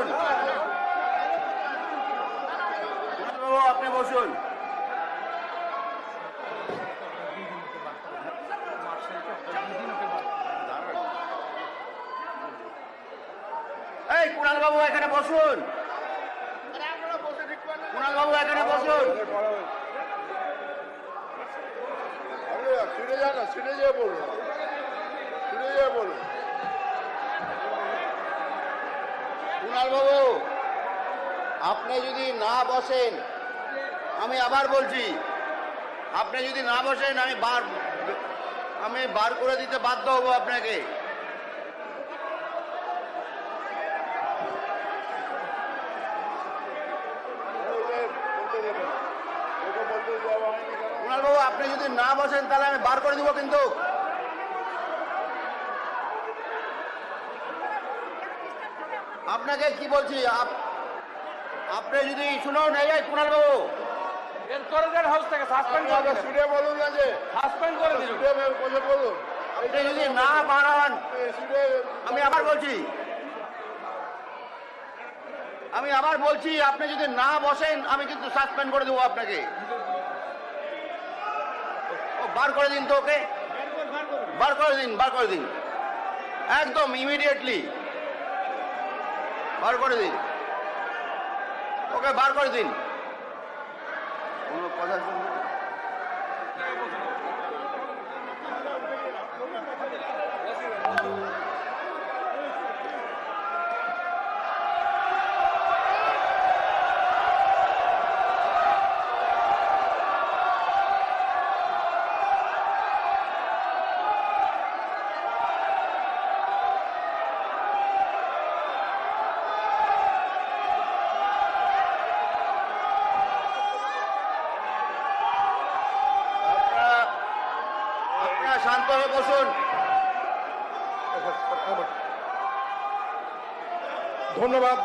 বসুন। বাবু আপনি বসুন। এই কুণাল বাবু এখানে বসুন। কুণাল বাবু এখানে বসুন। ছুটে যান না, ছুটে যেয়ে বলুন, ছুটে যেয়ে বলুন। কুণাল বাবু আপনি যদি না বসেন, আমি আবার বলছি, আপনি যদি না বসেন আমি বার করে দিতে বাধ্য হব আপনাকে। কুণাল বাবু আপনি যদি না বসেন তাহলে আমি বার করে দিব কিন্তু। আপনাকে কি বলছি, আপনি যদি শুনুন, এই কুণাল বাবু এর করে দেন হাউস থেকে সাসপেন্ড করে দেন। ছুটে বলুন না যে সাসপেন্ড করে দিন। ছুটে বলুন। আপনি যদি না বাড়ান, আমি আবার বলছি, আপনি যদি না বসেন আমি কিন্তু সাসপেন্ড করে দেবো আপনাকে। বার করে দিন তো ওকে, বার করে দিন একদম ইমিডিয়েটলি বার করে দিন ওকে, বার করে দিন। কোনো কথা শুনবেন? শান্ত হয়ে বসুন। ধন্যবাদ।